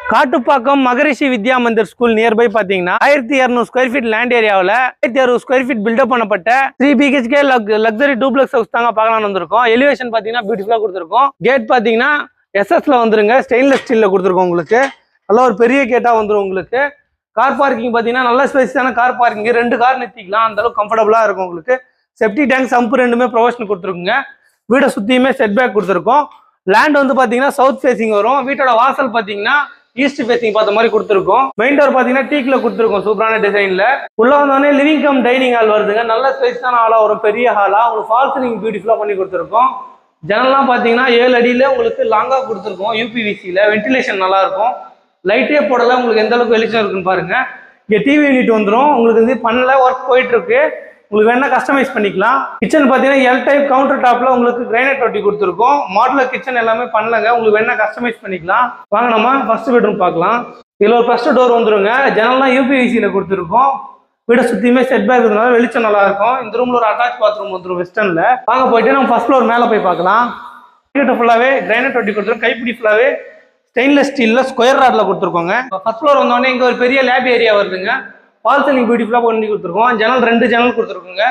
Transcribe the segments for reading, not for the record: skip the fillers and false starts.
காட்டுப்பாக்கம் மகரிஷி Vidya Mandir school nearby பாத்தீங்கன்னா 1200 square feet land ஏரியாவில் 1600 square feet build up பண்ணப்பட்ட 3 BHK லக்ஸரி டூப்ளெக்ஸ் ஹவுஸ் தாங்க பார்க்கலாம்னு வந்திருக்கோம். எலிவேஷன் பாத்தீங்கன்னா பியூட்டிஃபுல்லா கொடுத்துருக்கோம். கேட் பாத்தீங்கன்னா SS வந்துருங்க, ஸ்டெயின்லெஸ் ஸ்டீல்ல கொடுத்துருக்கோம். உங்களுக்கு நல்ல ஒரு பெரிய கேட்டா வந்துடும். உங்களுக்கு கார் பார்க்கிங் பாத்தீங்கன்னா நல்ல ஸ்பேஸான கார் பார்க்கிங், 2 கார் நிறுத்திக்கலாம், அந்த அளவுக்கு கம்ஃபர்டபுளா இருக்கும். உங்களுக்கு செப்டி டேங்க் சம்பு ரெண்டுமே ப்ரொவிஷன் கொடுத்துருக்குங்க. வீடை சுத்தியுமே செட் பேக் கொடுத்துருக்கோம். லேண்ட் வந்து பாத்தீங்கன்னா சவுத் ஃபேசிங் வரும். வீட்டோட வாசல் பாத்தீங்கன்னா ஈஸ்ட் ஃபேசிங் பார்த்த மாதிரி கொடுத்துருக்கோம். மெயின் டோர் பாத்தீங்கன்னா டீக்ல கொடுத்துருக்கோம், சூப்பரான டிசைன்ல. உள்ள வந்தோடனே லிவிங் கம் டைனிங் ஹால் வருதுங்க. நல்ல ஸ்பேஸான ஹாலா வரும், பெரிய ஹாலா. உங்களுக்கு ஃபால் சீலிங் பியூட்டிஃபுல்லா பண்ணி கொடுத்துருக்கோம். ஜன்னல்லாம் பாத்தீங்கன்னா 7 அடியில உங்களுக்கு லாங்கா கொடுத்துருக்கோம். UPVCல வென்டிலேஷன் நல்லா இருக்கும். லைட்டே போடல, உங்களுக்கு எந்த அளவுக்கு வெளிச்சம் இருக்குன்னு பாருங்க. இங்க டிவி யூனிட் வந்துடும். உங்களுக்கு வந்து பண்ணல ஒர்க் போயிட்டு இருக்கு. உங்களுக்கு வேணா கஸ்டமைஸ் பண்ணிக்கலாம். கிச்சன் பாத்தீங்கன்னா L டைப் கவுண்டர் டாப்ல உங்களுக்கு கிரைனைட் ஒட்டி கொடுத்துருக்கோம். மாடலர் கிச்சன் எல்லாமே பண்ணலங்க, உங்களுக்கு வேணா கஸ்டமைஸ் பண்ணிக்கலாம். வாங்க நம்ம ஃபர்ஸ்ட் பெட்ரூம் பார்க்கலாம். இதுல ஒரு ஃபர்ஸ்ட் டோர் வந்துருங்க. ஜன்னல்லாம் UPVCல கொடுத்துருக்கோம். வீடை சுத்தியுமே செட் பேக் இருக்கிறதுனால வெளிச்சம் நல்லா இருக்கும். இந்த ரூம்ல ஒரு அட்டாச் பாத்ரூம் வந்துடும் வெஸ்டர்ன்ல. வாங்க போயிட்டு நம்ம ஃபர்ஸ்ட் ஃப்ளோர் மேல போய் பார்க்கலாம். ஃபுல்லாவே கிரைனைட் ஒட்டி கொடுத்துருக்கோம். கைப்பிடி ஃபுல்லாவே ஸ்டெயின்லெஸ் ஸ்டீல்ல ஸ்கொயர் ராட்ல கொடுத்துருக்கோங்க. ஃபர்ஸ்ட் ஃப்ளோர் வந்தோடனே இங்க ஒரு பெரிய லேப் ஏரியா வருதுங்க. ஃபால் சீலிங் பியூட்டிஃபுல்லா பண்ணி கொடுத்துருக்கோம். ஜன்னல் 2 ஜன்னல் கொடுத்துருக்கோங்க.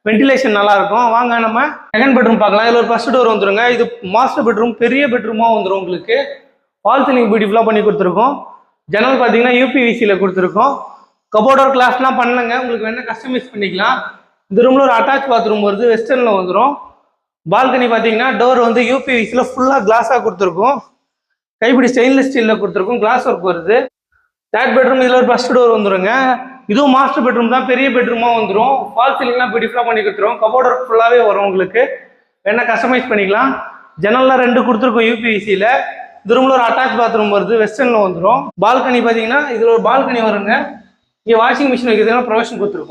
வென்டிலேஷன் நல்லா இருக்கும். வாங்க நம்ம செகண்ட் பெட்ரூம் பார்க்கலாம். இதுல ஒரு ஃபர்ஸ்ட் டோர் வந்துருங்க. இது மாஸ்டர் பெட்ரூம், பெரிய பெட்ரூமா வந்துடும். உங்களுக்கு ஃபால் சீலிங் பியூட்டிஃபுல்லா பண்ணி கொடுத்துருக்கோம். ஜன்னல் பாத்தீங்கன்னா UPVCல கொடுத்துருக்கோம். கபோர்டர் கிளாஸ்லாம் பண்ணலங்க, உங்களுக்கு வேணா கஸ்டமைஸ் பண்ணிக்கலாம். இந்த ரூம்ல ஒரு அட்டாச் பாத்ரூம் வருது, வெஸ்டர்ன்ல வந்துடும். பால்கனி பாத்தீங்கன்னா டோர் வந்து UPVCல ஃபுல்லா கிளாஸா கொடுத்துருக்கோம். கைப்பிடி ஸ்டெயின்லெஸ் ஸ்டீல்ல கொடுத்துருக்கோம். கிளாஸ் ஒர்க் வருது. தேர்ட் பெட்ரூம் இதுல ஒரு ஃபர்ஸ்ட் டோர் வந்துருங்க. இதுவும் மாஸ்டர் பெட்ரூம் தான், பெரிய பெட்ரூமா வந்துடும். ஃபால் சீலிங்லாம் பியூட்டிஃபுல்லா பண்ணி கொடுத்துருவோம். கபோர்டர் ஃபுல்லாவே வரும். உங்களுக்கு வேணா கஸ்டமைஸ் பண்ணிக்கலாம். ஜன்னல்லாம் 2 கொடுத்துருக்கோம் UPVCல. இந்த ரூம்ல ஒரு அட்டாச் பாத்ரூம் வருது, வெஸ்டர்ன்ல வந்துடும். பால்கனி பாத்தீங்கன்னா இதுல ஒரு பால்கனி வருங்க. இங்க வாஷிங் மிஷின் வைக்கிறதுனா ப்ரொவிஷன் கொடுத்துருக்கோம்.